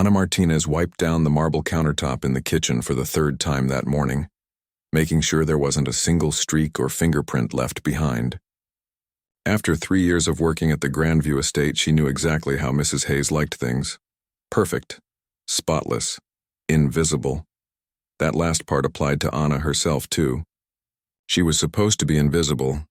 Ana Martinez wiped down the marble countertop in the kitchen for the third time that morning, making sure there wasn't a single streak or fingerprint left behind. After 3 years of working at the Grandview estate, she knew exactly how Mrs. Hayes liked things. Perfect, spotless, invisible. That last part applied to Ana herself, too. She was supposed to be invisible.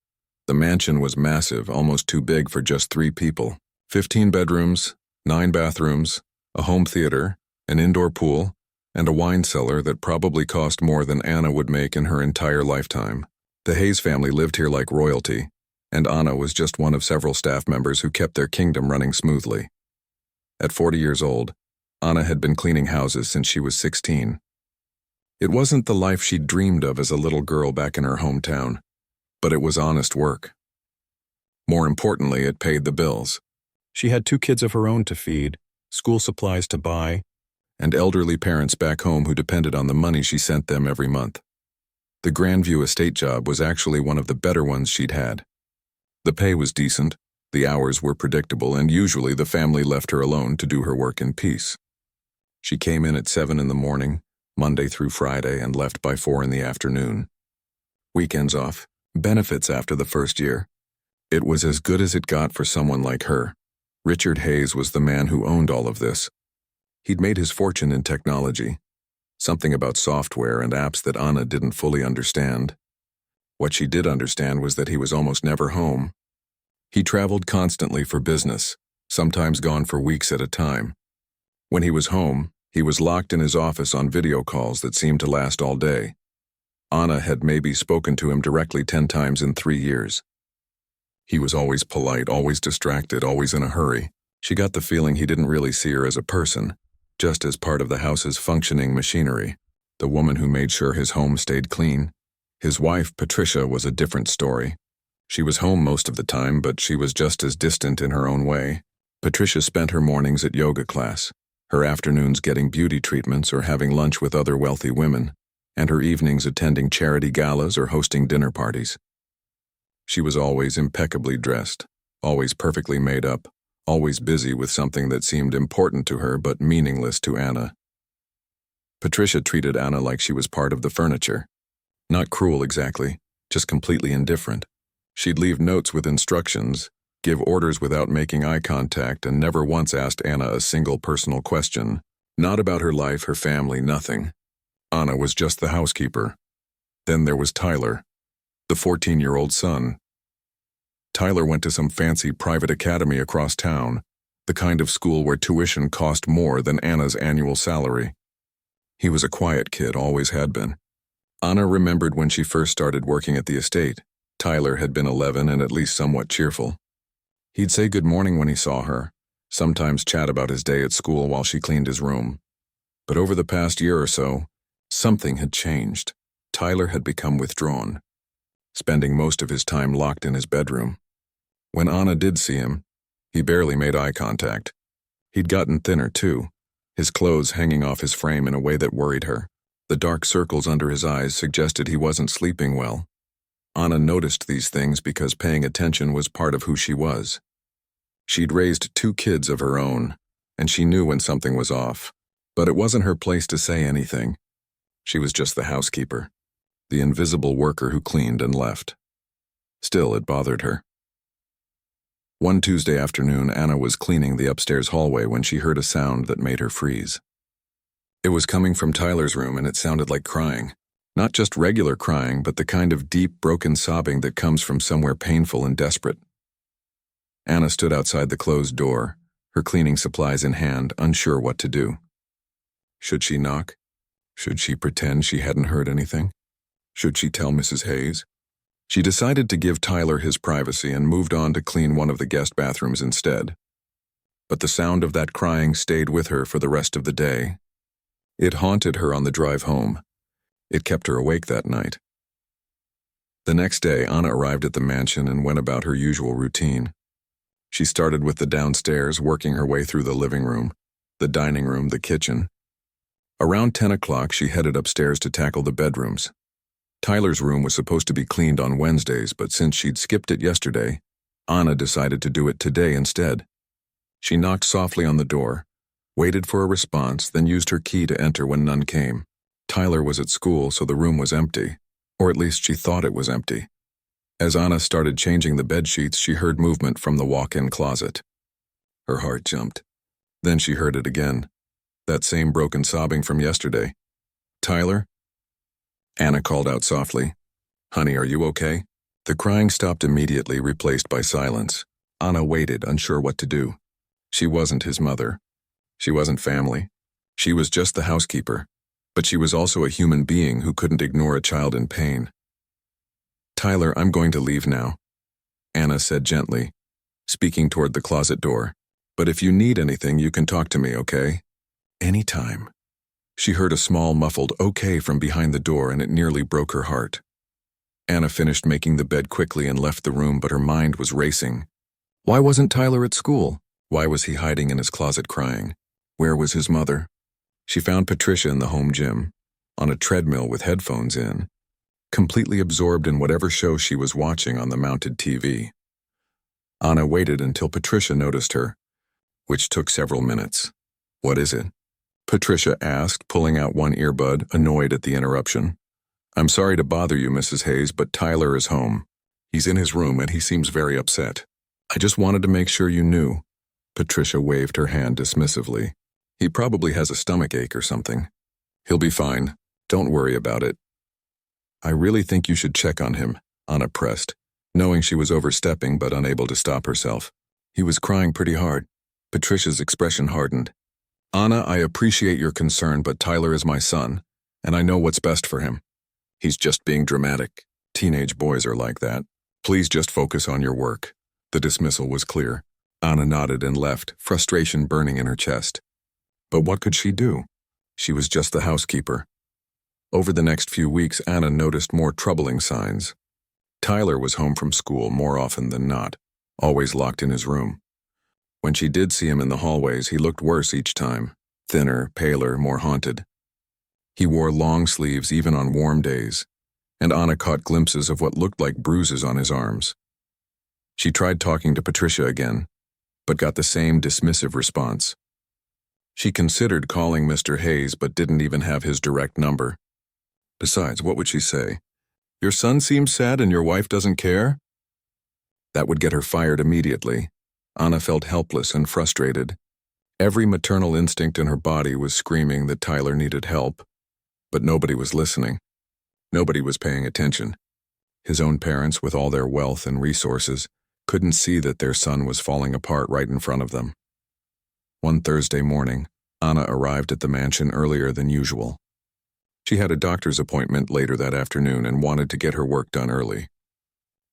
The mansion was massive, almost too big for just 3 people. 15 bedrooms, 9 bathrooms, a home theater, an indoor pool, and a wine cellar that probably cost more than Ana would make in her entire lifetime. The Hayes family lived here like royalty, and Ana was just one of several staff members who kept their kingdom running smoothly. At 40 years old, Ana had been cleaning houses since she was 16. It wasn't the life she'd dreamed of as a little girl back in her hometown, but it was honest work. More importantly, it paid the bills. She had 2 kids of her own to feed, school supplies to buy, and elderly parents back home who depended on the money she sent them every month. The Grandview estate job was actually one of the better ones she'd had. The pay was decent, the hours were predictable, and usually the family left her alone to do her work in peace. She came in at 7 in the morning, Monday through Friday, and left by 4 in the afternoon. Weekends off, benefits after the first year. It was as good as it got for someone like her. Richard Hayes was the man who owned all of this. He'd made his fortune in technology, something about software and apps that Ana didn't fully understand. What she did understand was that he was almost never home. He traveled constantly for business, sometimes gone for weeks at a time. When he was home, he was locked in his office on video calls that seemed to last all day. Ana had maybe spoken to him directly 10 times in 3 years. He was always polite, always distracted, always in a hurry. She got the feeling he didn't really see her as a person, just as part of the house's functioning machinery, the woman who made sure his home stayed clean. His wife, Patricia, was a different story. She was home most of the time, but she was just as distant in her own way. Patricia spent her mornings at yoga class, her afternoons getting beauty treatments or having lunch with other wealthy women, and her evenings attending charity galas or hosting dinner parties. She was always impeccably dressed, always perfectly made up, always busy with something that seemed important to her but meaningless to Ana. Patricia treated Ana like she was part of the furniture. Not cruel exactly, just completely indifferent. She'd leave notes with instructions, give orders without making eye contact, and never once asked Ana a single personal question. Not about her life, her family, nothing. Ana was just the housekeeper. Then there was Tyler, the 14-year-old son. Tyler went to some fancy private academy across town, the kind of school where tuition cost more than Ana's annual salary. He was a quiet kid, always had been. Ana remembered when she first started working at the estate. Tyler had been 11 and at least somewhat cheerful. He'd say good morning when he saw her, sometimes chat about his day at school while she cleaned his room. But over the past year or so, something had changed. Tyler had become withdrawn, spending most of his time locked in his bedroom. When Ana did see him, he barely made eye contact. He'd gotten thinner, too, his clothes hanging off his frame in a way that worried her. The dark circles under his eyes suggested he wasn't sleeping well. Ana noticed these things because paying attention was part of who she was. She'd raised 2 kids of her own, and she knew when something was off, but it wasn't her place to say anything. She was just the housekeeper, the invisible worker who cleaned and left. Still, it bothered her. One Tuesday afternoon, Ana was cleaning the upstairs hallway when she heard a sound that made her freeze. It was coming from Tyler's room, and it sounded like crying. Not just regular crying, but the kind of deep, broken sobbing that comes from somewhere painful and desperate. Ana stood outside the closed door, her cleaning supplies in hand, unsure what to do. Should she knock? Should she pretend she hadn't heard anything? Should she tell Mrs. Hayes? She decided to give Tyler his privacy and moved on to clean one of the guest bathrooms instead. But the sound of that crying stayed with her for the rest of the day. It haunted her on the drive home. It kept her awake that night. The next day, Ana arrived at the mansion and went about her usual routine. She started with the downstairs, working her way through the living room, the dining room, the kitchen. Around 10 o'clock, she headed upstairs to tackle the bedrooms. Tyler's room was supposed to be cleaned on Wednesdays, but since she'd skipped it yesterday, Ana decided to do it today instead. She knocked softly on the door, waited for a response, then used her key to enter when none came. Tyler was at school, so the room was empty, or at least she thought it was empty. As Anna started changing the bedsheets, she heard movement from the walk-in closet. Her heart jumped. Then she heard it again. That same broken sobbing from yesterday. "Tyler?" Anna called out softly. "Honey, are you okay?" The crying stopped immediately, replaced by silence. Anna waited, unsure what to do. She wasn't his mother. She wasn't family. She was just the housekeeper. But she was also a human being who couldn't ignore a child in pain. "Tyler, I'm going to leave now," Anna said gently, speaking toward the closet door. "But if you need anything, you can talk to me, okay? Anytime." She heard a small, muffled "okay" from behind the door, and it nearly broke her heart. Anna finished making the bed quickly and left the room, but her mind was racing. Why wasn't Tyler at school? Why was he hiding in his closet crying? Where was his mother? She found Patricia in the home gym, on a treadmill with headphones in, completely absorbed in whatever show she was watching on the mounted TV. Anna waited until Patricia noticed her, which took several minutes. "What is it?" Patricia asked, pulling out one earbud, annoyed at the interruption. "I'm sorry to bother you, Mrs. Hayes, but Tyler is home. He's in his room and he seems very upset. I just wanted to make sure you knew." Patricia waved her hand dismissively. "He probably has a stomach ache or something. He'll be fine. Don't worry about it." "I really think you should check on him," Anna pressed, knowing she was overstepping but unable to stop herself. "He was crying pretty hard." Patricia's expression hardened. "Anna, I appreciate your concern, but Tyler is my son, and I know what's best for him. He's just being dramatic. Teenage boys are like that. Please just focus on your work." The dismissal was clear. Anna nodded and left, frustration burning in her chest. But what could she do? She was just the housekeeper. Over the next few weeks, Anna noticed more troubling signs. Tyler was home from school more often than not, always locked in his room. When she did see him in the hallways, he looked worse each time, thinner, paler, more haunted. He wore long sleeves even on warm days, and Anna caught glimpses of what looked like bruises on his arms. She tried talking to Patricia again, but got the same dismissive response. She considered calling Mr. Hayes, but didn't even have his direct number. Besides, what would she say? "Your son seems sad and your wife doesn't care?" That would get her fired immediately. Anna felt helpless and frustrated. Every maternal instinct in her body was screaming that Tyler needed help, but nobody was listening. Nobody was paying attention. His own parents, with all their wealth and resources, couldn't see that their son was falling apart right in front of them. One Thursday morning, Anna arrived at the mansion earlier than usual. She had a doctor's appointment later that afternoon and wanted to get her work done early.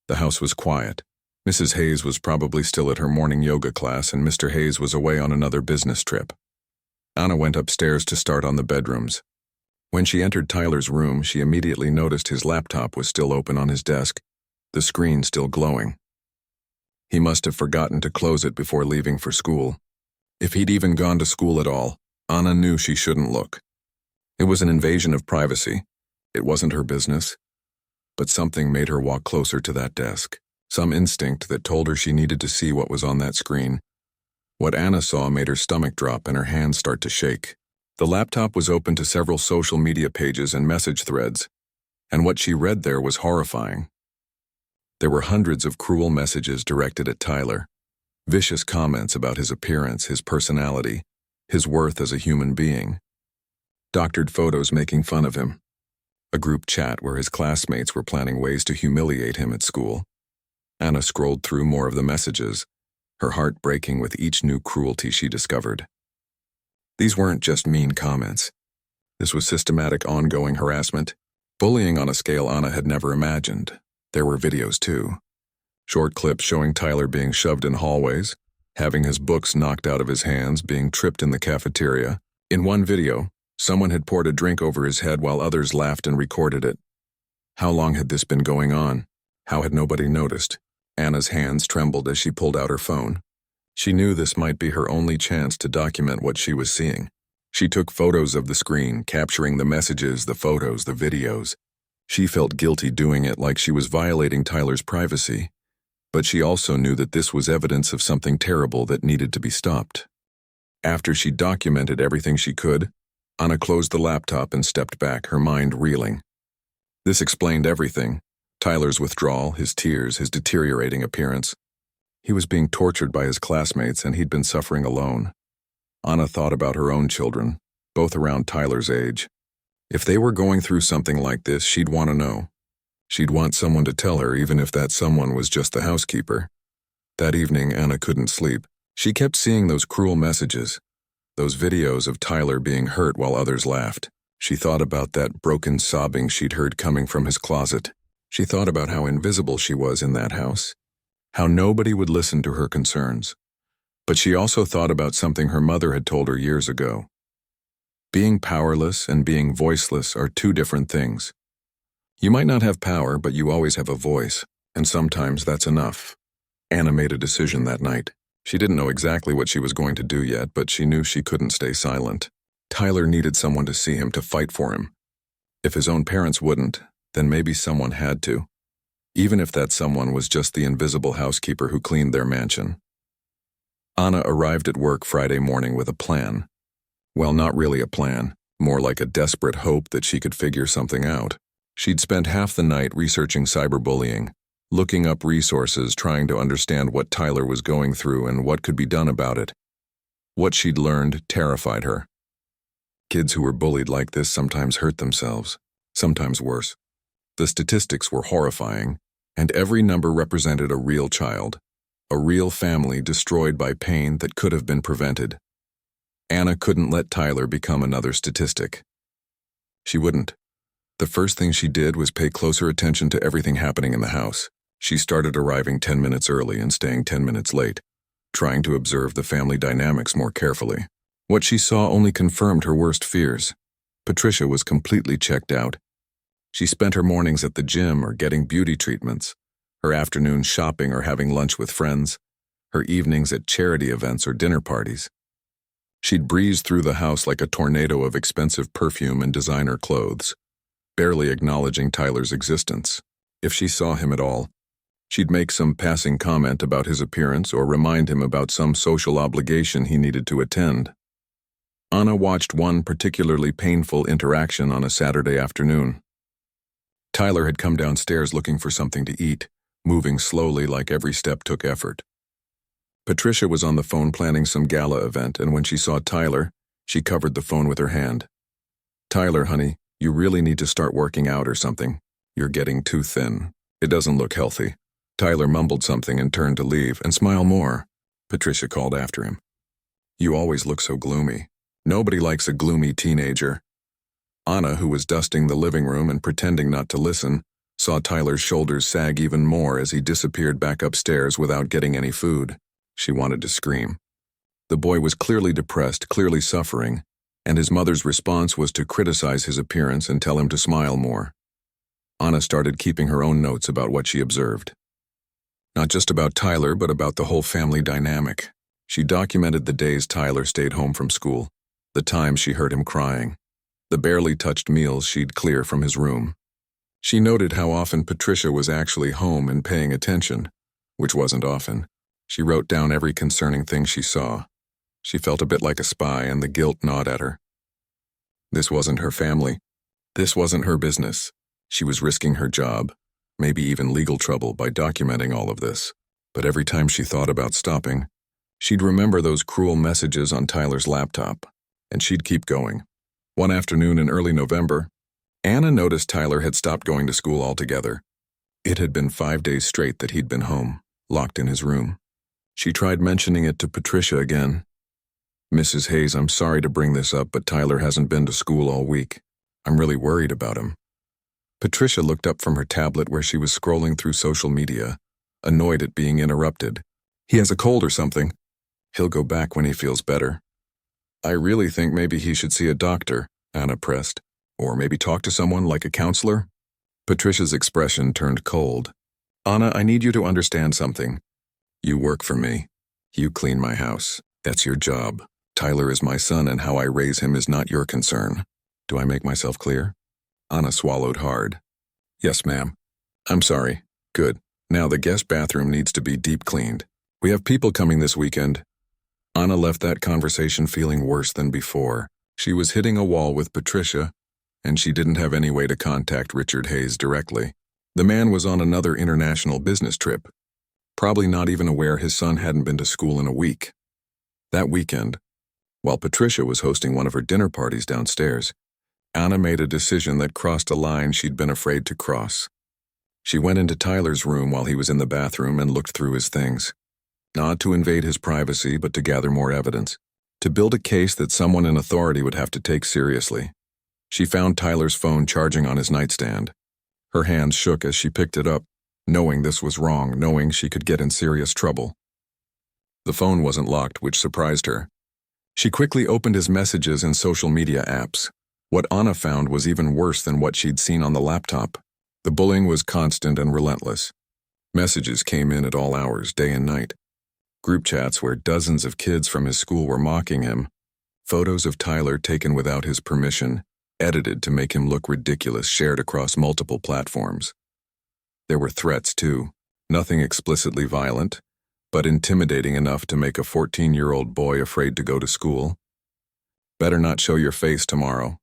The house was quiet. Mrs. Hayes was probably still at her morning yoga class, and Mr. Hayes was away on another business trip. Anna went upstairs to start on the bedrooms. When she entered Tyler's room, she immediately noticed his laptop was still open on his desk, the screen still glowing. He must have forgotten to close it before leaving for school. If he'd even gone to school at all, Anna knew she shouldn't look. It was an invasion of privacy. It wasn't her business. But something made her walk closer to that desk. Some instinct that told her she needed to see what was on that screen. What Anna saw made her stomach drop and her hands start to shake. The laptop was open to several social media pages and message threads, and what she read there was horrifying. There were hundreds of cruel messages directed at Tyler. Vicious comments about his appearance, his personality, his worth as a human being. Doctored photos making fun of him. A group chat where his classmates were planning ways to humiliate him at school. Anna scrolled through more of the messages, her heart breaking with each new cruelty she discovered. These weren't just mean comments. This was systematic, ongoing harassment, bullying on a scale Anna had never imagined. There were videos too. Short clips showing Tyler being shoved in hallways, having his books knocked out of his hands, being tripped in the cafeteria. In one video, someone had poured a drink over his head while others laughed and recorded it. How long had this been going on? How had nobody noticed? Anna's hands trembled as she pulled out her phone. She knew this might be her only chance to document what she was seeing. She took photos of the screen, capturing the messages, the photos, the videos. She felt guilty doing it, like she was violating Tyler's privacy. But she also knew that this was evidence of something terrible that needed to be stopped. After she documented everything she could, Anna closed the laptop and stepped back, her mind reeling. This explained everything. Tyler's withdrawal, his tears, his deteriorating appearance. He was being tortured by his classmates and he'd been suffering alone. Anna thought about her own children, both around Tyler's age. If they were going through something like this, she'd want to know. She'd want someone to tell her, even if that someone was just the housekeeper. That evening, Anna couldn't sleep. She kept seeing those cruel messages, those videos of Tyler being hurt while others laughed. She thought about that broken sobbing she'd heard coming from his closet. She thought about how invisible she was in that house, how nobody would listen to her concerns. But she also thought about something her mother had told her years ago. Being powerless and being voiceless are two different things. You might not have power, but you always have a voice, and sometimes that's enough. Anna made a decision that night. She didn't know exactly what she was going to do yet, but she knew she couldn't stay silent. Tyler needed someone to see him, to fight for him. If his own parents wouldn't, then maybe someone had to. Even if that someone was just the invisible housekeeper who cleaned their mansion. Anna arrived at work Friday morning with a plan. Well, not really a plan, more like a desperate hope that she could figure something out. She'd spent half the night researching cyberbullying, looking up resources, trying to understand what Tyler was going through and what could be done about it. What she'd learned terrified her. Kids who were bullied like this sometimes hurt themselves, sometimes worse. The statistics were horrifying, and every number represented a real child, a real family destroyed by pain that could have been prevented. Anna couldn't let Tyler become another statistic. She wouldn't. The first thing she did was pay closer attention to everything happening in the house. She started arriving 10 minutes early and staying 10 minutes late, trying to observe the family dynamics more carefully. What she saw only confirmed her worst fears. Patricia was completely checked out. She spent her mornings at the gym or getting beauty treatments, her afternoons shopping or having lunch with friends, her evenings at charity events or dinner parties. She'd breeze through the house like a tornado of expensive perfume and designer clothes, barely acknowledging Tyler's existence. If she saw him at all, she'd make some passing comment about his appearance or remind him about some social obligation he needed to attend. Anna watched one particularly painful interaction on a Saturday afternoon. Tyler had come downstairs looking for something to eat, moving slowly like every step took effort. Patricia was on the phone planning some gala event, and when she saw Tyler, she covered the phone with her hand. "Tyler, honey, you really need to start working out or something. You're getting too thin. It doesn't look healthy." Tyler mumbled something and turned to leave. "And smile more," Patricia called after him. "You always look so gloomy. Nobody likes a gloomy teenager." Anna, who was dusting the living room and pretending not to listen, saw Tyler's shoulders sag even more as he disappeared back upstairs without getting any food. She wanted to scream. The boy was clearly depressed, clearly suffering, and his mother's response was to criticize his appearance and tell him to smile more. Anna started keeping her own notes about what she observed. Not just about Tyler, but about the whole family dynamic. She documented the days Tyler stayed home from school, the times she heard him crying, the barely touched meals she'd clear from his room. She noted how often Patricia was actually home and paying attention, which wasn't often. She wrote down every concerning thing she saw. She felt a bit like a spy, and the guilt gnawed at her. This wasn't her family. This wasn't her business. She was risking her job, maybe even legal trouble, by documenting all of this. But every time she thought about stopping, she'd remember those cruel messages on Tyler's laptop, and she'd keep going. One afternoon in early November, Anna noticed Tyler had stopped going to school altogether. It had been 5 days straight that he'd been home, locked in his room. She tried mentioning it to Patricia again. "Mrs. Hayes, I'm sorry to bring this up, but Tyler hasn't been to school all week. I'm really worried about him." Patricia looked up from her tablet where she was scrolling through social media, annoyed at being interrupted. "He has a cold or something. He'll go back when he feels better." "I really think maybe he should see a doctor," Anna pressed. "Or maybe talk to someone like a counselor." Patricia's expression turned cold. "Anna, I need you to understand something. You work for me. You clean my house. That's your job. Tyler is my son, and how I raise him is not your concern. Do I make myself clear?" Anna swallowed hard. "Yes, ma'am. I'm sorry. Good. Now the guest bathroom needs to be deep cleaned. We have people coming this weekend." Anna left that conversation feeling worse than before. She was hitting a wall with Patricia, and she didn't have any way to contact Richard Hayes directly. The man was on another international business trip, probably not even aware his son hadn't been to school in a week. That weekend, while Patricia was hosting one of her dinner parties downstairs, Anna made a decision that crossed a line she'd been afraid to cross. She went into Tyler's room while he was in the bathroom and looked through his things. Not to invade his privacy, but to gather more evidence. To build a case that someone in authority would have to take seriously. She found Tyler's phone charging on his nightstand. Her hands shook as she picked it up, knowing this was wrong, knowing she could get in serious trouble. The phone wasn't locked, which surprised her. She quickly opened his messages and social media apps. What Anna found was even worse than what she'd seen on the laptop. The bullying was constant and relentless. Messages came in at all hours, day and night. Group chats where dozens of kids from his school were mocking him. Photos of Tyler taken without his permission, edited to make him look ridiculous, shared across multiple platforms. There were threats, too. Nothing explicitly violent, but intimidating enough to make a 14-year-old boy afraid to go to school. Better not show your face tomorrow.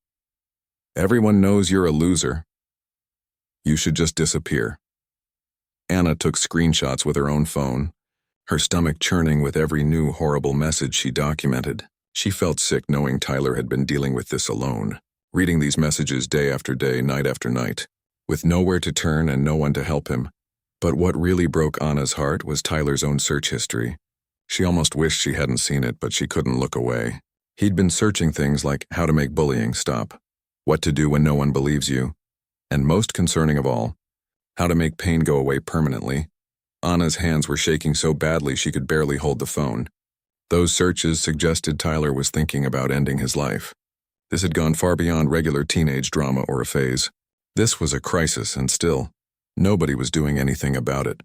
Everyone knows you're a loser. You should just disappear. Anna took screenshots with her own phone, her stomach churning with every new horrible message she documented. She felt sick knowing Tyler had been dealing with this alone, reading these messages day after day, night after night, with nowhere to turn and no one to help him. But what really broke Anna's heart was Tyler's own search history. She almost wished she hadn't seen it, but she couldn't look away. He'd been searching things like how to make bullying stop, what to do when no one believes you, and most concerning of all, how to make pain go away permanently. Anna's hands were shaking so badly she could barely hold the phone. Those searches suggested Tyler was thinking about ending his life. This had gone far beyond regular teenage drama or a phase. This was a crisis, and still, nobody was doing anything about it.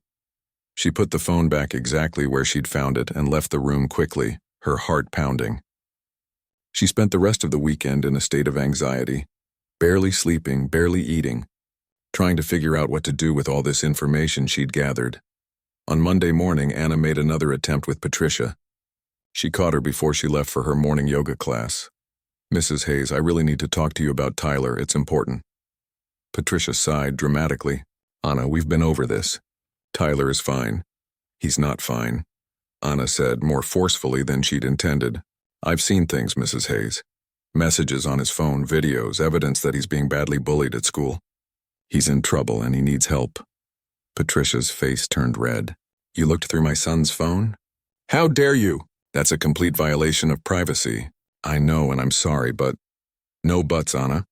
She put the phone back exactly where she'd found it and left the room quickly, her heart pounding. She spent the rest of the weekend in a state of anxiety, barely sleeping, barely eating, trying to figure out what to do with all this information she'd gathered. On Monday morning, Anna made another attempt with Patricia. She caught her before she left for her morning yoga class. "Mrs. Hayes, I really need to talk to you about Tyler. It's important." Patricia sighed dramatically. "Anna, we've been over this. Tyler is fine." "He's not fine," Anna said more forcefully than she'd intended. "I've seen things, Mrs. Hayes. Messages on his phone, videos, evidence that he's being badly bullied at school. He's in trouble and he needs help." Patricia's face turned red. "You looked through my son's phone?" "How dare you? That's a complete violation of privacy." "I know, and I'm sorry, but..." "No buts, Anna.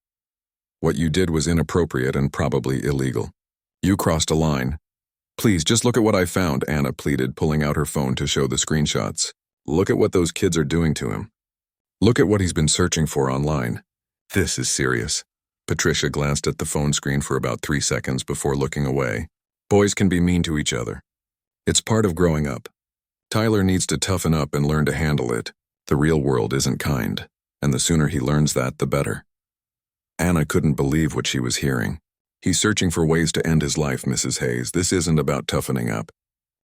What you did was inappropriate and probably illegal. You crossed a line. Please, just look at what I found," Anna pleaded, pulling out her phone to show the screenshots. "Look at what those kids are doing to him. Look at what he's been searching for online. This is serious." Patricia glanced at the phone screen for about 3 seconds before looking away. "Boys can be mean to each other. It's part of growing up. Tyler needs to toughen up and learn to handle it. The real world isn't kind, and the sooner he learns that, the better." Anna couldn't believe what she was hearing. "He's searching for ways to end his life, Mrs. Hayes. This isn't about toughening up.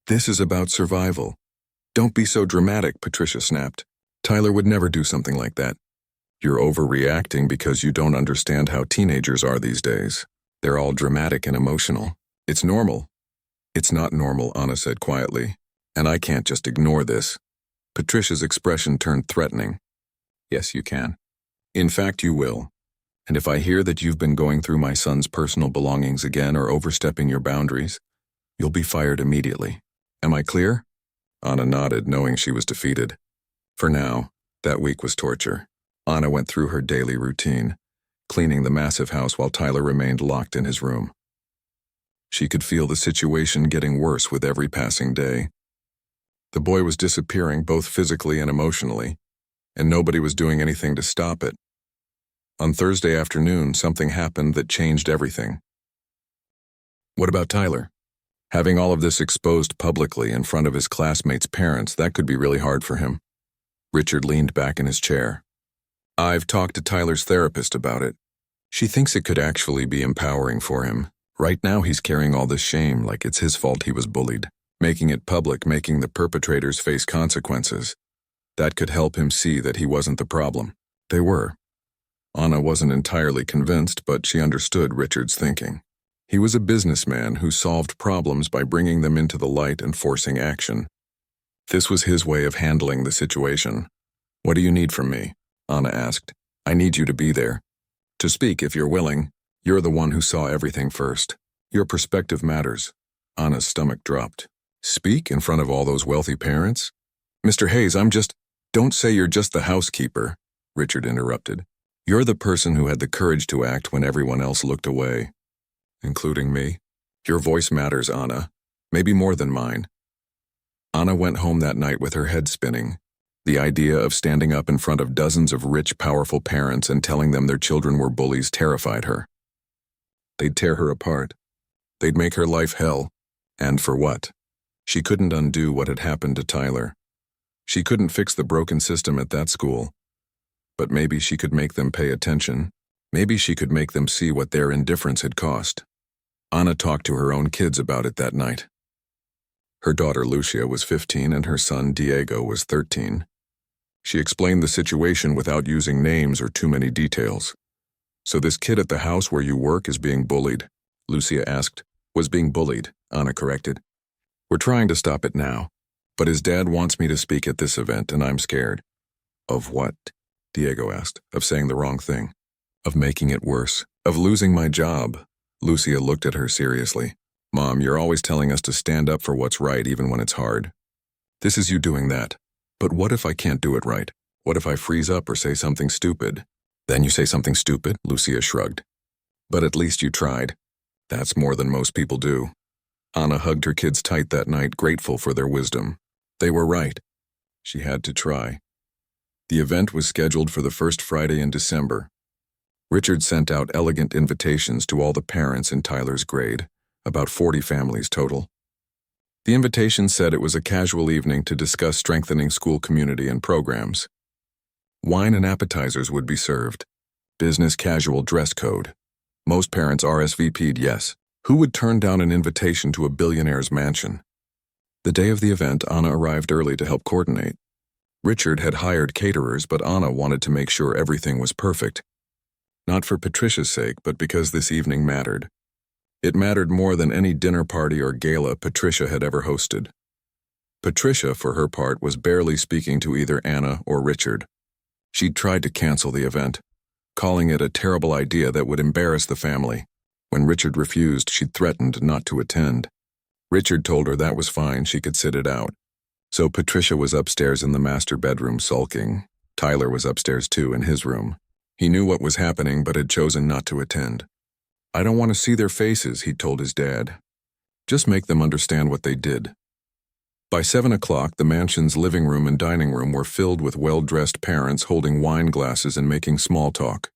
This is about survival." "Don't be so dramatic," Patricia snapped. "Tyler would never do something like that. You're overreacting because you don't understand how teenagers are these days. They're all dramatic and emotional. It's normal." "It's not normal," Anna said quietly, "and I can't just ignore this." Patricia's expression turned threatening. "Yes, you can. In fact, you will. And if I hear that you've been going through my son's personal belongings again or overstepping your boundaries, you'll be fired immediately. Am I clear?" Anna nodded, knowing she was defeated. For now, that week was torture. Anna went through her daily routine, cleaning the massive house while Tyler remained locked in his room. She could feel the situation getting worse with every passing day. The boy was disappearing both physically and emotionally, and nobody was doing anything to stop it. On Thursday afternoon, something happened that changed everything. What about Tyler? Having all of this exposed publicly in front of his classmates' parents, that could be really hard for him. Richard leaned back in his chair. "I've talked to Tyler's therapist about it. She thinks it could actually be empowering for him. Right now he's carrying all this shame like it's his fault he was bullied, making it public, making the perpetrators face consequences. That could help him see that he wasn't the problem. They were. Anna wasn't entirely convinced, but she understood Richard's thinking. He was a businessman who solved problems by bringing them into the light and forcing action. This was his way of handling the situation. "What do you need from me?" Anna asked. "I need you to be there. To speak if you're willing. You're the one who saw everything first. Your perspective matters." Anna's stomach dropped. "Speak in front of all those wealthy parents?" "Mr. Hayes, Don't say you're just the housekeeper," Richard interrupted. "You're the person who had the courage to act when everyone else looked away. Including me. Your voice matters, Anna. Maybe more than mine." Anna went home that night with her head spinning. The idea of standing up in front of dozens of rich, powerful parents and telling them their children were bullies terrified her. They'd tear her apart. They'd make her life hell. And for what? She couldn't undo what had happened to Tyler. She couldn't fix the broken system at that school. But maybe she could make them pay attention. Maybe she could make them see what their indifference had cost. Anna talked to her own kids about it that night. Her daughter Lucia was 15 and her son Diego was 13. She explained the situation without using names or too many details. "So this kid at the house where you work is being bullied?" Lucia asked. "Was being bullied," Anna corrected. "We're trying to stop it now. But his dad wants me to speak at this event, and I'm scared." "Of what?" Diego asked. "Of saying the wrong thing. Of making it worse. Of losing my job." Lucia looked at her seriously. "Mom, you're always telling us to stand up for what's right even when it's hard. This is you doing that. But what if I can't do it right? What if I freeze up or say something stupid?" "Then you say something stupid?" Lucia shrugged. "But at least you tried. That's more than most people do." Anna hugged her kids tight that night, grateful for their wisdom. They were right. She had to try. The event was scheduled for the first Friday in December. Richard sent out elegant invitations to all the parents in Tyler's grade, about 40 families total. The invitation said it was a casual evening to discuss strengthening school community and programs. Wine and appetizers would be served. Business casual dress code. Most parents RSVP'd yes. Who would turn down an invitation to a billionaire's mansion? The day of the event, Anna arrived early to help coordinate. Richard had hired caterers, but Anna wanted to make sure everything was perfect. Not for Patricia's sake, but because this evening mattered. It mattered more than any dinner party or gala Patricia had ever hosted. Patricia, for her part, was barely speaking to either Anna or Richard. She'd tried to cancel the event, calling it a terrible idea that would embarrass the family. When Richard refused, she'd threatened not to attend. Richard told her that was fine, she could sit it out. So Patricia was upstairs in the master bedroom sulking. Tyler was upstairs too in his room. He knew what was happening but had chosen not to attend. "I don't want to see their faces," he told his dad. "Just make them understand what they did." By 7 o'clock, the mansion's living room and dining room were filled with well-dressed parents holding wine glasses and making small talk.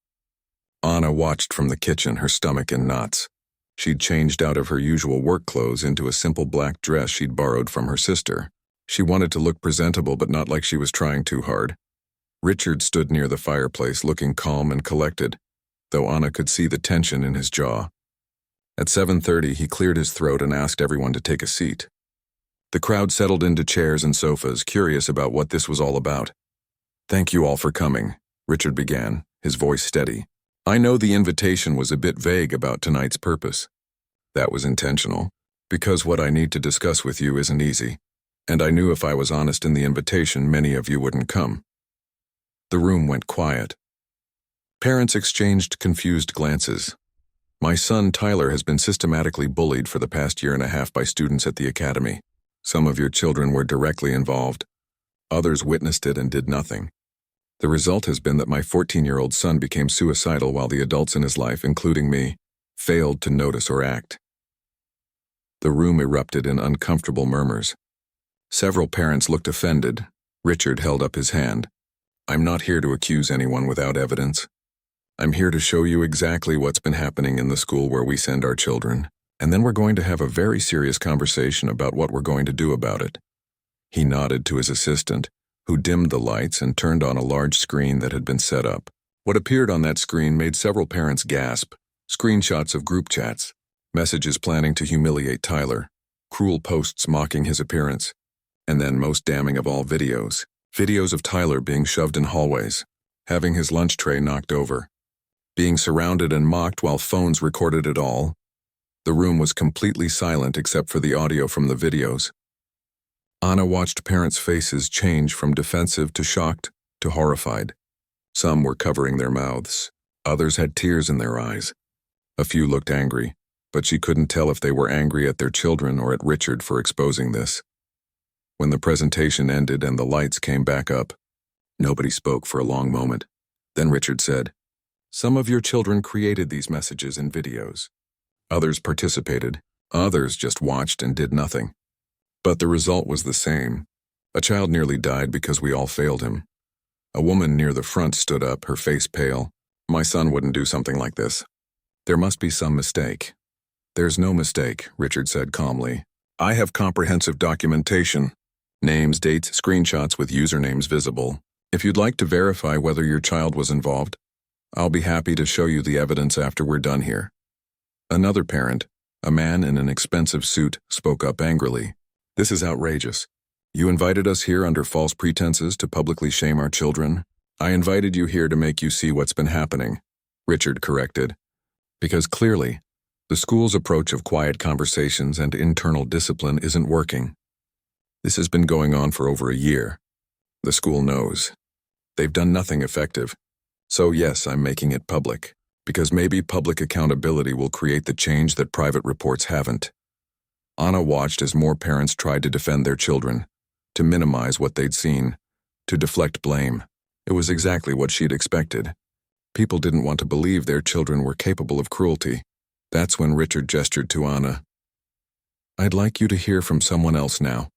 Anna watched from the kitchen, her stomach in knots. She'd changed out of her usual work clothes into a simple black dress she'd borrowed from her sister. She wanted to look presentable but not like she was trying too hard. Richard stood near the fireplace looking calm and collected, though Anna could see the tension in his jaw. At 7:30, he cleared his throat and asked everyone to take a seat. The crowd settled into chairs and sofas, curious about what this was all about. "Thank you all for coming," Richard began, his voice steady. "I know the invitation was a bit vague about tonight's purpose. That was intentional, because what I need to discuss with you isn't easy, and I knew if I was honest in the invitation, many of you wouldn't come." The room went quiet. Parents exchanged confused glances. "My son Tyler has been systematically bullied for the past year and a half by students at the academy. Some of your children were directly involved. Others witnessed it and did nothing. The result has been that my 14-year-old son became suicidal while the adults in his life, including me, failed to notice or act." The room erupted in uncomfortable murmurs. Several parents looked offended. Richard held up his hand. "I'm not here to accuse anyone without evidence. I'm here to show you exactly what's been happening in the school where we send our children, and then we're going to have a very serious conversation about what we're going to do about it." He nodded to his assistant, who dimmed the lights and turned on a large screen that had been set up. What appeared on that screen made several parents gasp. Screenshots of group chats, messages planning to humiliate Tyler, cruel posts mocking his appearance, and then, most damning of all, videos. Videos of Tyler being shoved in hallways, having his lunch tray knocked over, being surrounded and mocked while phones recorded it all. The room was completely silent except for the audio from the videos. Anna watched parents' faces change from defensive to shocked to horrified. Some were covering their mouths. Others had tears in their eyes. A few looked angry, but she couldn't tell if they were angry at their children or at Richard for exposing this. When the presentation ended and the lights came back up, nobody spoke for a long moment. Then Richard said, "Some of your children created these messages and videos. Others participated. Others just watched and did nothing. But the result was the same. A child nearly died because we all failed him. A woman near the front stood up, her face pale. My son wouldn't do something like this. There must be some mistake." "There's no mistake," Richard said calmly. "I have comprehensive documentation. Names, dates, screenshots with usernames visible. If you'd like to verify whether your child was involved, I'll be happy to show you the evidence after we're done here." Another parent, a man in an expensive suit, spoke up angrily. "This is outrageous. You invited us here under false pretenses to publicly shame our children. I invited you here to make you see what's been happening," Richard corrected. "Because clearly, the school's approach of quiet conversations and internal discipline isn't working. This has been going on for over a year. The school knows. They've done nothing effective. So yes, I'm making it public, because maybe public accountability will create the change that private reports haven't." Anna watched as more parents tried to defend their children, to minimize what they'd seen, to deflect blame. It was exactly what she'd expected. People didn't want to believe their children were capable of cruelty. That's when Richard gestured to Anna. "I'd like you to hear from someone else now.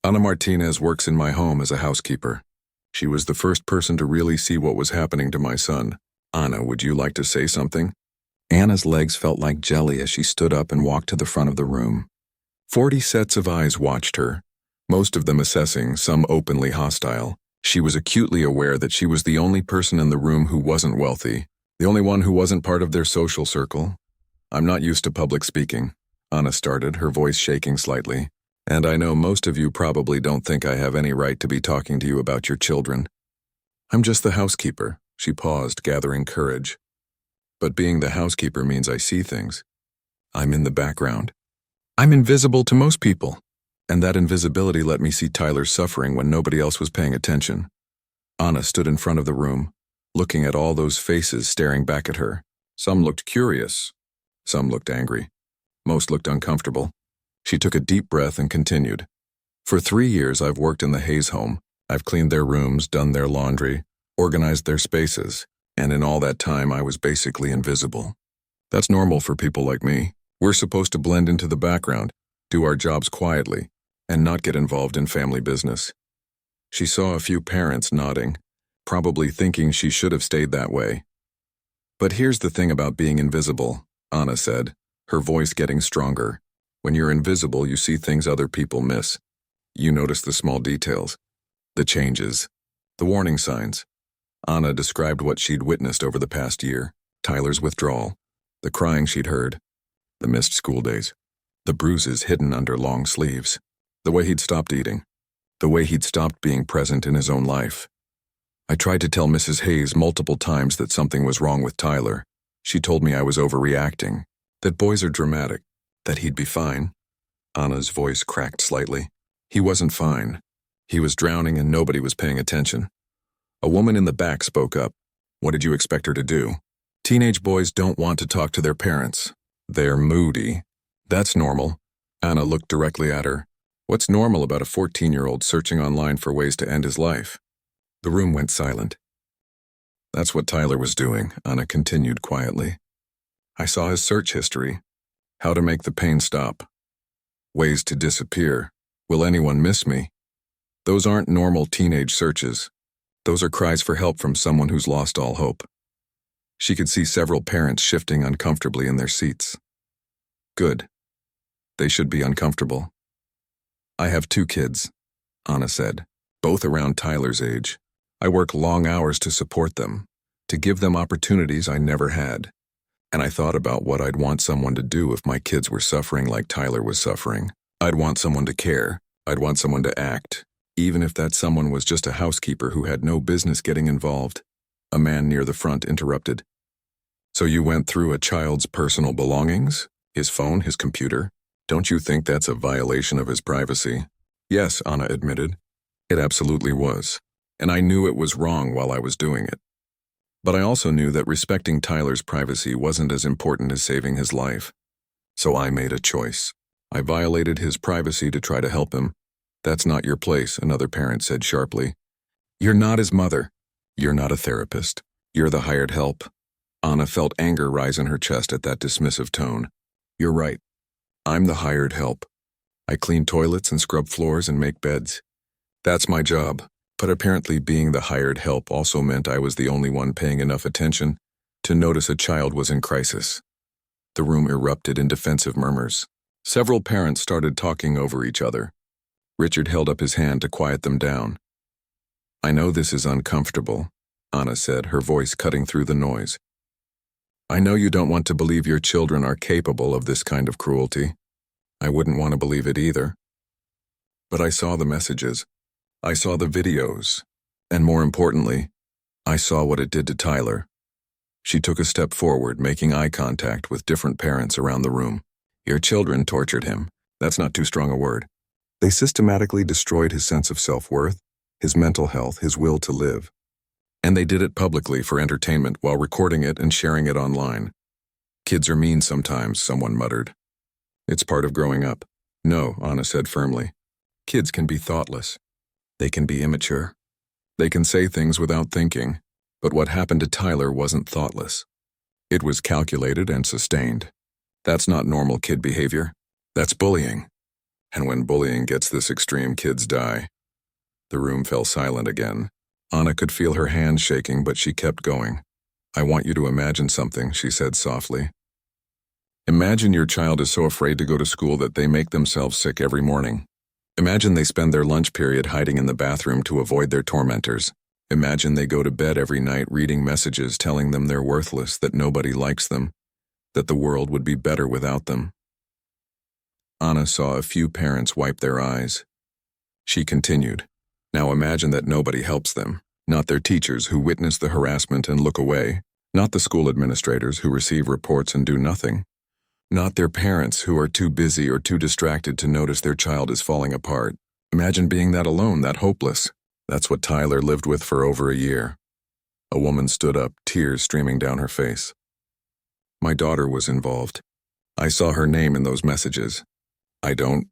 Ana Martinez works in my home as a housekeeper. She was the first person to really see what was happening to my son. Anna, would you like to say something?" Anna's legs felt like jelly as she stood up and walked to the front of the room. 40 sets of eyes watched her, most of them assessing, some openly hostile. She was acutely aware that she was the only person in the room who wasn't wealthy, the only one who wasn't part of their social circle. "I'm not used to public speaking," Anna started, her voice shaking slightly. "And I know most of you probably don't think I have any right to be talking to you about your children. I'm just the housekeeper." She paused, gathering courage. "But being the housekeeper means I see things. I'm in the background. I'm invisible to most people. And that invisibility let me see Tyler's suffering when nobody else was paying attention." Anna stood in front of the room, looking at all those faces staring back at her. Some looked curious. Some looked angry. Most looked uncomfortable. She took a deep breath and continued. "For 3 years I've worked in the Hayes home. I've cleaned their rooms, done their laundry, organized their spaces, and in all that time I was basically invisible. That's normal for people like me. We're supposed to blend into the background, do our jobs quietly, and not get involved in family business." She saw a few parents nodding, probably thinking she should have stayed that way. "But here's the thing about being invisible," Anna said, her voice getting stronger. "When you're invisible, you see things other people miss. You notice the small details, the changes, the warning signs." Anna described what she'd witnessed over the past year: Tyler's withdrawal, the crying she'd heard, the missed school days, the bruises hidden under long sleeves, the way he'd stopped eating, the way he'd stopped being present in his own life. "I tried to tell Mrs. Hayes multiple times that something was wrong with Tyler. She told me I was overreacting, that boys are dramatic, that he'd be fine." Anna's voice cracked slightly. "He wasn't fine. He was drowning and nobody was paying attention." A woman in the back spoke up. "What did you expect her to do? Teenage boys don't want to talk to their parents. They're moody. That's normal." Anna looked directly at her. "What's normal about a 14-year-old searching online for ways to end his life?" The room went silent. "That's what Tyler was doing," Anna continued quietly. "I saw his search history. How to make the pain stop. Ways to disappear. Will anyone miss me? Those aren't normal teenage searches. Those are cries for help from someone who's lost all hope." She could see several parents shifting uncomfortably in their seats. "Good. They should be uncomfortable." "I have 2 kids," Anna said, "both around Tyler's age. I work long hours to support them, to give them opportunities I never had. And I thought about what I'd want someone to do if my kids were suffering like Tyler was suffering. I'd want someone to care. I'd want someone to act. even if that someone was just a housekeeper who had no business getting involved. A man near the front interrupted. So you went through a child's personal belongings? His phone, his computer? Don't you think that's a violation of his privacy? Yes, Anna admitted. It absolutely was. And I knew it was wrong while I was doing it. But I also knew that respecting Tyler's privacy wasn't as important as saving his life. So I made a choice. I violated his privacy to try to help him. That's not your place, another parent said sharply. You're not his mother. You're not a therapist. You're the hired help. Anna felt anger rise in her chest at that dismissive tone. You're right. I'm the hired help. I clean toilets and scrub floors and make beds. That's my job. But apparently being the hired help also meant I was the only one paying enough attention to notice a child was in crisis. The room erupted in defensive murmurs. Several parents started talking over each other. Richard held up his hand to quiet them down. I know this is uncomfortable, Anna said, her voice cutting through the noise. I know you don't want to believe your children are capable of this kind of cruelty. I wouldn't want to believe it either. But I saw the messages. I saw the videos. And more importantly, I saw what it did to Tyler. She took a step forward, making eye contact with different parents around the room. Your children tortured him. That's not too strong a word. They systematically destroyed his sense of self-worth, his mental health, his will to live. And they did it publicly for entertainment while recording it and sharing it online. Kids are mean sometimes, someone muttered. It's part of growing up. No, Anna said firmly. Kids can be thoughtless. They can be immature. They can say things without thinking. But what happened to Tyler wasn't thoughtless. It was calculated and sustained. That's not normal kid behavior. That's bullying. And when bullying gets this extreme, kids die. The room fell silent again. Anna could feel her hands shaking, but she kept going. I want you to imagine something, she said softly. Imagine your child is so afraid to go to school that they make themselves sick every morning. Imagine they spend their lunch period hiding in the bathroom to avoid their tormentors. Imagine they go to bed every night reading messages telling them they're worthless, that nobody likes them, that the world would be better without them. Anna saw a few parents wipe their eyes. She continued, Now imagine that nobody helps them, not their teachers who witness the harassment and look away, not the school administrators who receive reports and do nothing, not their parents who are too busy or too distracted to notice their child is falling apart. Imagine being that alone, that hopeless. That's what Tyler lived with for over a year. A woman stood up, tears streaming down her face. My daughter was involved. I saw her name in those messages. I don't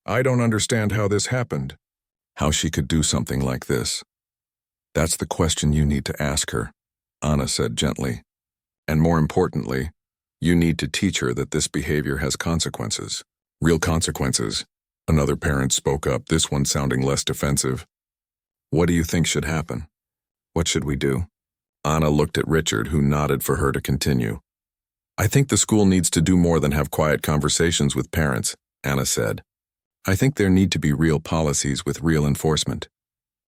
understand how this happened. How she could do something like this. That's the question you need to ask her, Anna said gently. And more importantly, you need to teach her that this behavior has consequences. Real consequences. Another parent spoke up, this one sounding less defensive. What do you think should happen? What should we do? Anna looked at Richard, who nodded for her to continue. I think the school needs to do more than have quiet conversations with parents, Anna said. I think there need to be real policies with real enforcement.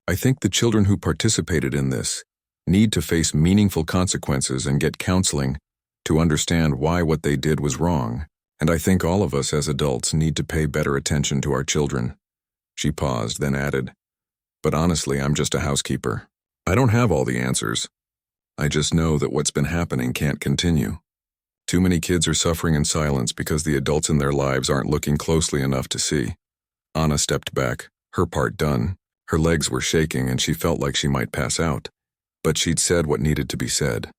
I think the children who participated in this need to face meaningful consequences and get counseling to understand why what they did was wrong. And I think all of us as adults need to pay better attention to our children. She paused, then added, But honestly, I'm just a housekeeper. I don't have all the answers. I just know that what's been happening can't continue. Too many kids are suffering in silence because the adults in their lives aren't looking closely enough to see. Anna stepped back, her part done. Her legs were shaking and she felt like she might pass out. But she'd said what needed to be said.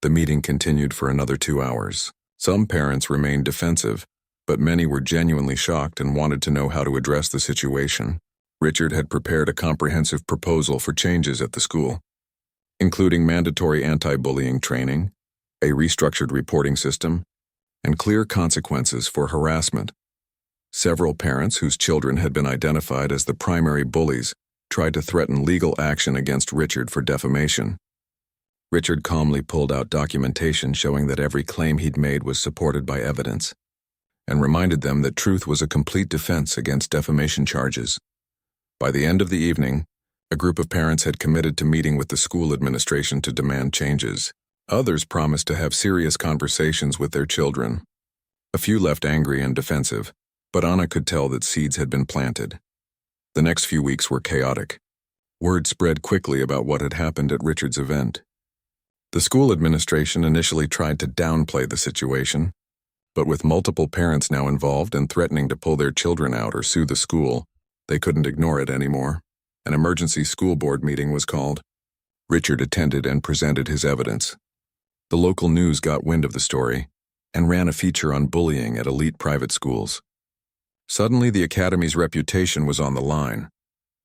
The meeting continued for another 2 hours. Some parents remained defensive, but many were genuinely shocked and wanted to know how to address the situation. Richard had prepared a comprehensive proposal for changes at the school, including mandatory anti-bullying training, a restructured reporting system, and clear consequences for harassment. Several parents whose children had been identified as the primary bullies tried to threaten legal action against Richard for defamation. Richard calmly pulled out documentation showing that every claim he'd made was supported by evidence, and reminded them that truth was a complete defense against defamation charges. By the end of the evening, a group of parents had committed to meeting with the school administration to demand changes. Others promised to have serious conversations with their children. A few left angry and defensive, but Anna could tell that seeds had been planted. The next few weeks were chaotic. Word spread quickly about what had happened at Richard's event. The school administration initially tried to downplay the situation, but with multiple parents now involved and threatening to pull their children out or sue the school, they couldn't ignore it anymore. An emergency school board meeting was called. Richard attended and presented his evidence. The local news got wind of the story and ran a feature on bullying at elite private schools. Suddenly, the academy's reputation was on the line.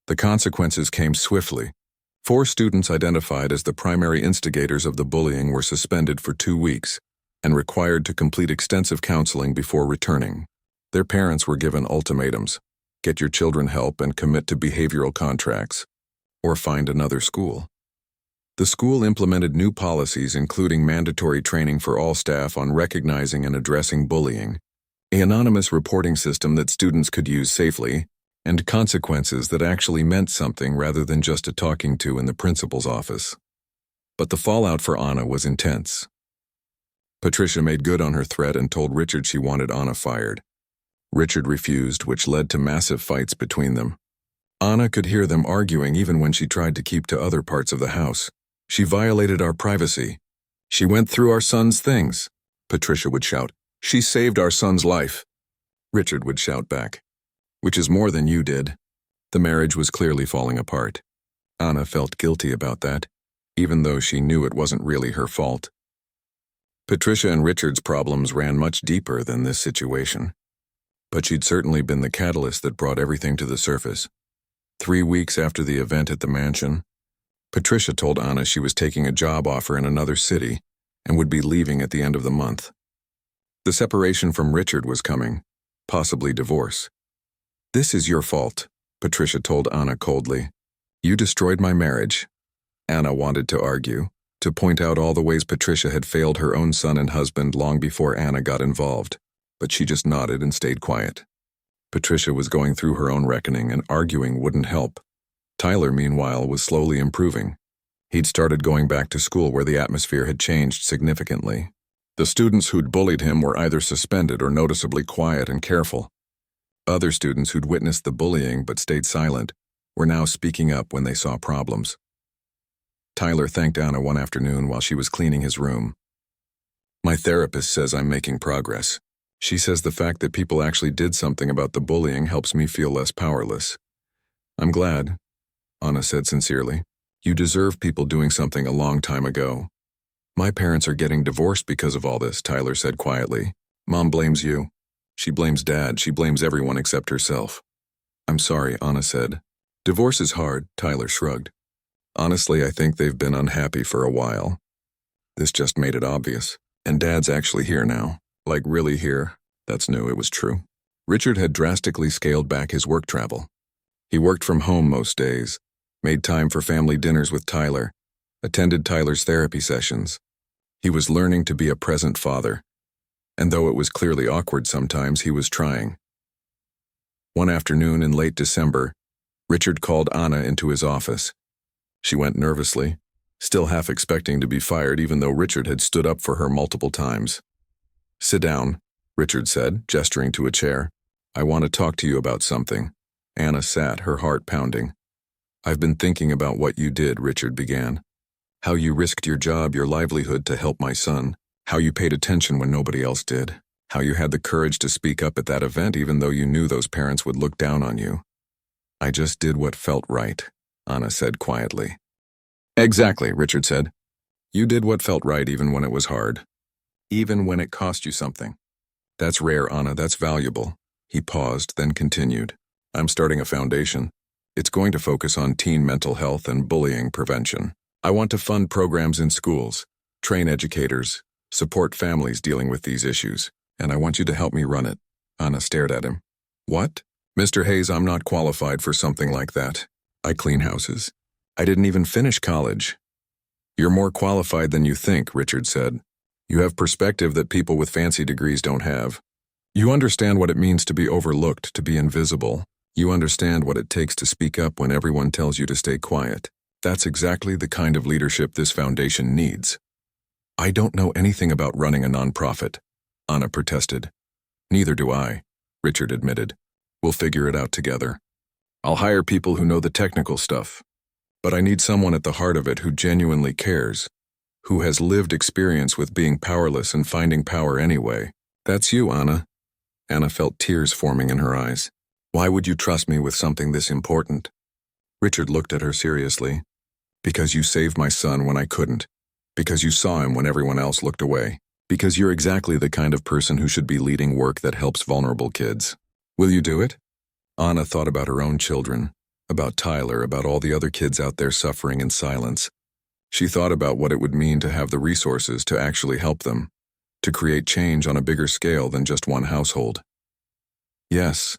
The consequences came swiftly. 4 students identified as the primary instigators of the bullying were suspended for 2 weeks and required to complete extensive counseling before returning. Their parents were given ultimatums: get your children help and commit to behavioral contracts, or find another school. The school implemented new policies including mandatory training for all staff on recognizing and addressing bullying, an anonymous reporting system that students could use safely, and consequences that actually meant something rather than just a talking to in the principal's office. But the fallout for Anna was intense. Patricia made good on her threat and told Richard she wanted Anna fired. Richard refused, which led to massive fights between them. Anna could hear them arguing even when she tried to keep to other parts of the house. "She violated our privacy. She went through our son's things," Patricia would shout. "She saved our son's life." Richard would shout back, "Which is more than you did." The marriage was clearly falling apart. Anna felt guilty about that, even though she knew it wasn't really her fault. Patricia and Richard's problems ran much deeper than this situation. But she'd certainly been the catalyst that brought everything to the surface. 3 weeks after the event at the mansion, Patricia told Anna she was taking a job offer in another city and would be leaving at the end of the month. The separation from Richard was coming, possibly divorce. "This is your fault," Patricia told Anna coldly. "You destroyed my marriage." Anna wanted to argue, to point out all the ways Patricia had failed her own son and husband long before Anna got involved, but she just nodded and stayed quiet. Patricia was going through her own reckoning, and arguing wouldn't help. Tyler, meanwhile, was slowly improving. He'd started going back to school where the atmosphere had changed significantly. The students who'd bullied him were either suspended or noticeably quiet and careful. Other students who'd witnessed the bullying but stayed silent were now speaking up when they saw problems. Tyler thanked Anna one afternoon while she was cleaning his room. "My therapist says I'm making progress. She says the fact that people actually did something about the bullying helps me feel less powerless." "I'm glad," Anna said sincerely. "You deserve people doing something a long time ago." "My parents are getting divorced because of all this," Tyler said quietly. "Mom blames you. She blames Dad. She blames everyone except herself." "I'm sorry," Anna said. "Divorce is hard," Tyler shrugged. "Honestly, I think they've been unhappy for a while. This just made it obvious. And Dad's actually here now. Like really here. That's new, it was true." Richard had drastically scaled back his work travel. He worked from home most days, made time for family dinners with Tyler, attended Tyler's therapy sessions. He was learning to be a present father, and though it was clearly awkward sometimes, he was trying. One afternoon in late December, Richard called Anna into his office. She went nervously, still half expecting to be fired even though Richard had stood up for her multiple times. "Sit down," Richard said, gesturing to a chair. "I want to talk to you about something." Anna sat, her heart pounding. "I've been thinking about what you did," Richard began. "How you risked your job, your livelihood to help my son. How you paid attention when nobody else did. How you had the courage to speak up at that event even though you knew those parents would look down on you." "I just did what felt right," Anna said quietly. "Exactly," Richard said. "You did what felt right even when it was hard. Even when it cost you something. That's rare, Anna, that's valuable." He paused, then continued. "I'm starting a foundation. It's going to focus on teen mental health and bullying prevention. I want to fund programs in schools, train educators, support families dealing with these issues, and I want you to help me run it." Anna stared at him. "What?" "Mr. Hayes, I'm not qualified for something like that. I clean houses. I didn't even finish college." "You're more qualified than you think," Richard said. "You have perspective that people with fancy degrees don't have. You understand what it means to be overlooked, to be invisible. You understand what it takes to speak up when everyone tells you to stay quiet. That's exactly the kind of leadership this foundation needs." "I don't know anything about running a nonprofit," Anna protested. "Neither do I," Richard admitted. "We'll figure it out together." I'll hire people who know the technical stuff. But I need someone at the heart of it who genuinely cares, who has lived experience with being powerless and finding power anyway. That's you, Anna. Anna felt tears forming in her eyes. Why would you trust me with something this important? Richard looked at her seriously. Because you saved my son when I couldn't. Because you saw him when everyone else looked away. Because you're exactly the kind of person who should be leading work that helps vulnerable kids. Will you do it? Anna thought about her own children, about Tyler, about all the other kids out there suffering in silence. She thought about what it would mean to have the resources to actually help them, to create change on a bigger scale than just one household. Yes,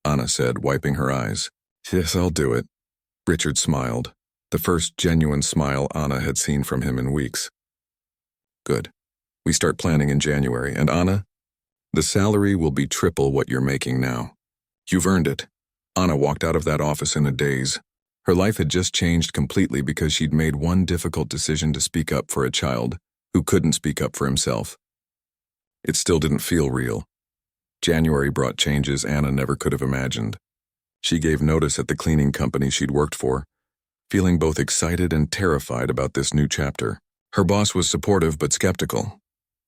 Anna said, wiping her eyes. Yes, I'll do it. Richard smiled, the first genuine smile Anna had seen from him in weeks. Good. We start planning in January, and Anna, the salary will be triple what you're making now. You've earned it. Anna walked out of that office in a daze. Her life had just changed completely because she'd made one difficult decision to speak up for a child who couldn't speak up for himself. It still didn't feel real. January brought changes Anna never could have imagined. She gave notice at the cleaning company she'd worked for, feeling both excited and terrified about this new chapter. Her boss was supportive but skeptical.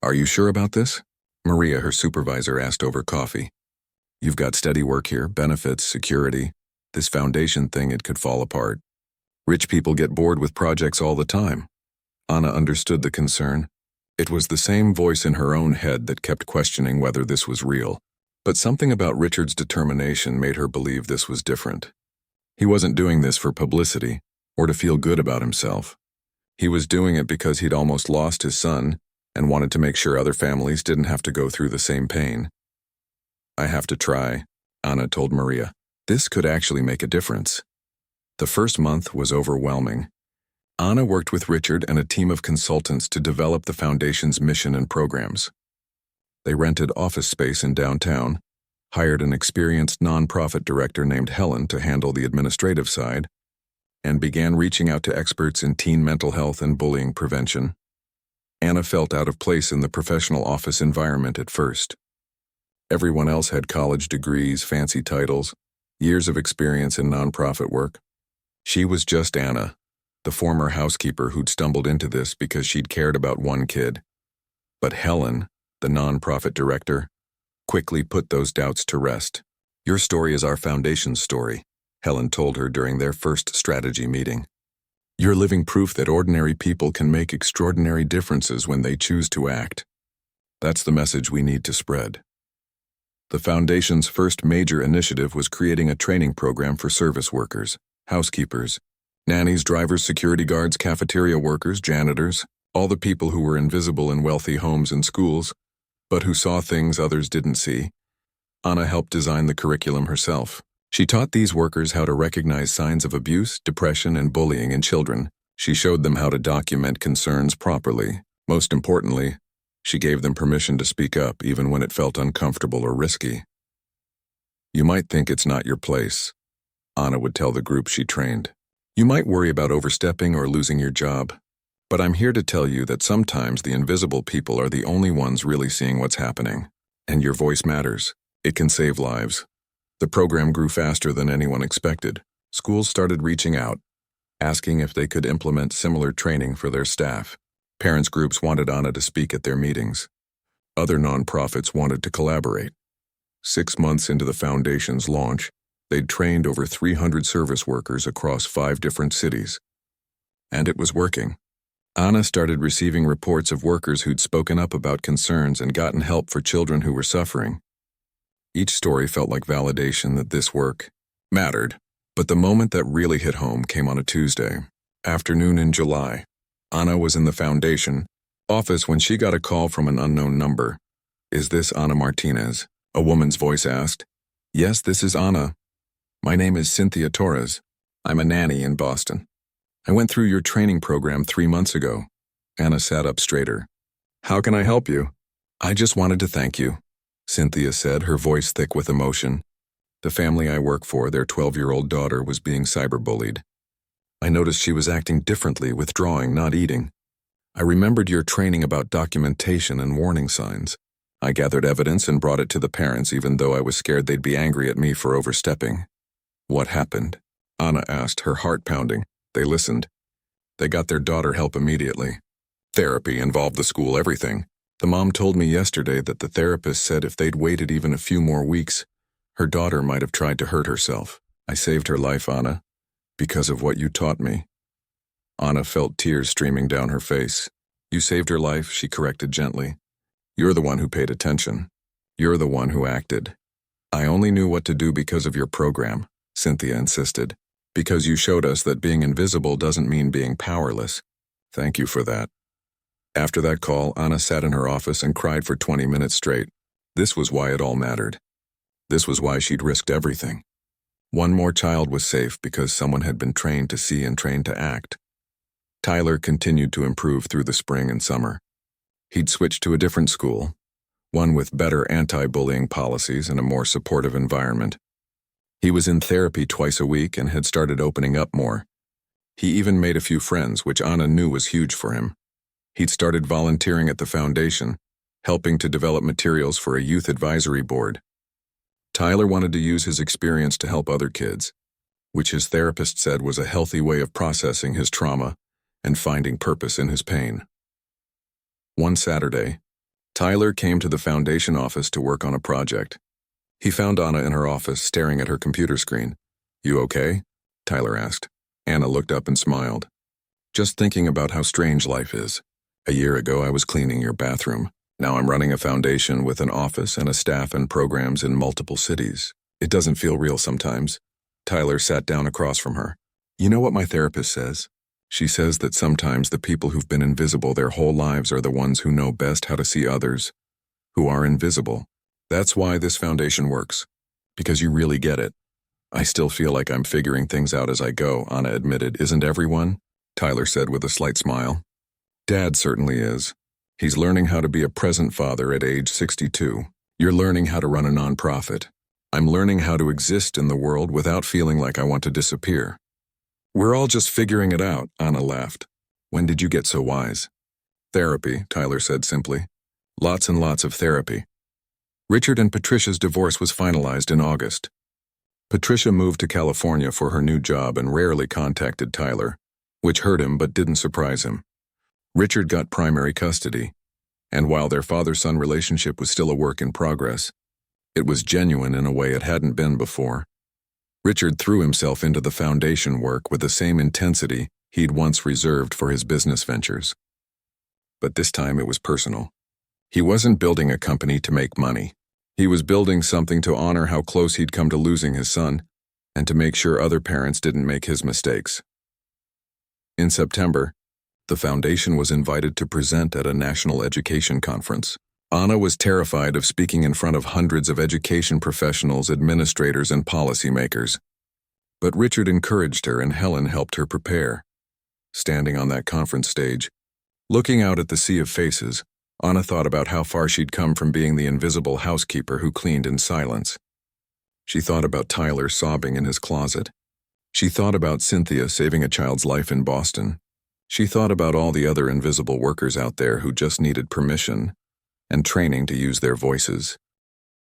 Are you sure about this? Maria, her supervisor, asked over coffee. You've got steady work here, benefits, security. This foundation thing, it could fall apart. Rich people get bored with projects all the time. Anna understood the concern. It was the same voice in her own head that kept questioning whether this was real. But something about Richard's determination made her believe this was different. He wasn't doing this for publicity or to feel good about himself. He was doing it because he'd almost lost his son and wanted to make sure other families didn't have to go through the same pain. I have to try, Anna told Maria. This could actually make a difference. The first month was overwhelming. Anna worked with Richard and a team of consultants to develop the foundation's mission and programs. They rented office space in downtown, hired an experienced nonprofit director named Helen to handle the administrative side, and began reaching out to experts in teen mental health and bullying prevention. Anna felt out of place in the professional office environment at first. Everyone else had college degrees, fancy titles, years of experience in nonprofit work. She was just Anna, the former housekeeper who'd stumbled into this because she'd cared about one kid. But Helen, the nonprofit director, quickly put those doubts to rest. Your story is our foundation's story, Helen told her during their first strategy meeting. You're living proof that ordinary people can make extraordinary differences when they choose to act. That's the message we need to spread. The Foundation's first major initiative was creating a training program for service workers, housekeepers, nannies, drivers, security guards, cafeteria workers, janitors, all the people who were invisible in wealthy homes and schools, but who saw things others didn't see. Anna helped design the curriculum herself. She taught these workers how to recognize signs of abuse, depression, and bullying in children. She showed them how to document concerns properly. Most importantly, she gave them permission to speak up even when it felt uncomfortable or risky. You might think it's not your place, Anna would tell the group she trained. You might worry about overstepping or losing your job. But I'm here to tell you that sometimes the invisible people are the only ones really seeing what's happening. And your voice matters. It can save lives. The program grew faster than anyone expected. Schools started reaching out, asking if they could implement similar training for their staff. Parents groups wanted Anna to speak at their meetings. Other nonprofits wanted to collaborate. 6 months into the foundation's launch, they'd trained over 300 service workers across 5 different cities. And it was working. Anna started receiving reports of workers who'd spoken up about concerns and gotten help for children who were suffering. Each story felt like validation that this work mattered, but the moment that really hit home came on a Tuesday, afternoon in July. Anna was in the foundation office when she got a call from an unknown number. Is this Anna Martinez? A woman's voice asked. Yes, this is Anna. My name is Cynthia Torres. I'm a nanny in Boston. I went through your training program 3 months ago. Anna sat up straighter. How can I help you? I just wanted to thank you, Cynthia said, her voice thick with emotion. The family I work for, their 12-year-old daughter was being cyberbullied. I noticed she was acting differently, withdrawing, not eating. I remembered your training about documentation and warning signs. I gathered evidence and brought it to the parents even though I was scared they'd be angry at me for overstepping. What happened? Anna asked, her heart pounding. They listened. They got their daughter help immediately. Therapy involved the school, everything. The mom told me yesterday that the therapist said if they'd waited even a few more weeks, her daughter might have tried to hurt herself. I saved her life, Anna, because of what you taught me. Anna felt tears streaming down her face. You saved her life, she corrected gently. You're the one who paid attention. You're the one who acted. I only knew what to do because of your program, Cynthia insisted. Because you showed us that being invisible doesn't mean being powerless. Thank you for that. After that call, Anna sat in her office and cried for 20 minutes straight. This was why it all mattered. This was why she'd risked everything. One more child was safe because someone had been trained to see and trained to act. Tyler continued to improve through the spring and summer. He'd switched to a different school, one with better anti-bullying policies and a more supportive environment. He was in therapy twice a week and had started opening up more. He even made a few friends, which Anna knew was huge for him. He'd started volunteering at the foundation, helping to develop materials for a youth advisory board. Tyler wanted to use his experience to help other kids, which his therapist said was a healthy way of processing his trauma and finding purpose in his pain. One Saturday, Tyler came to the foundation office to work on a project. He found Anna in her office, staring at her computer screen. You okay? Tyler asked. Anna looked up and smiled. Just thinking about how strange life is. A year ago, I was cleaning your bathroom. Now I'm running a foundation with an office and a staff and programs in multiple cities. It doesn't feel real sometimes. Tyler sat down across from her. You know what my therapist says? She says that sometimes the people who've been invisible their whole lives are the ones who know best how to see others, who are invisible. That's why this foundation works. Because you really get it. I still feel like I'm figuring things out as I go, Anna admitted. Isn't everyone? Tyler said with a slight smile. Dad certainly is. He's learning how to be a present father at age 62. You're learning how to run a nonprofit. I'm learning how to exist in the world without feeling like I want to disappear. We're all just figuring it out, Anna laughed. When did you get so wise? Therapy, Tyler said simply. Lots and lots of therapy. Richard and Patricia's divorce was finalized in August. Patricia moved to California for her new job and rarely contacted Tyler, which hurt him but didn't surprise him. Richard got primary custody, and while their father-son relationship was still a work in progress, it was genuine in a way it hadn't been before. Richard threw himself into the foundation work with the same intensity he'd once reserved for his business ventures. But this time it was personal. He wasn't building a company to make money. He was building something to honor how close he'd come to losing his son, and to make sure other parents didn't make his mistakes. In September, the foundation was invited to present at a national education conference. Anna was terrified of speaking in front of hundreds of education professionals, administrators, and policymakers. But Richard encouraged her and Helen helped her prepare. Standing on that conference stage, looking out at the sea of faces, Anna thought about how far she'd come from being the invisible housekeeper who cleaned in silence. She thought about Tyler sobbing in his closet. She thought about Cynthia saving a child's life in Boston. She thought about all the other invisible workers out there who just needed permission and training to use their voices.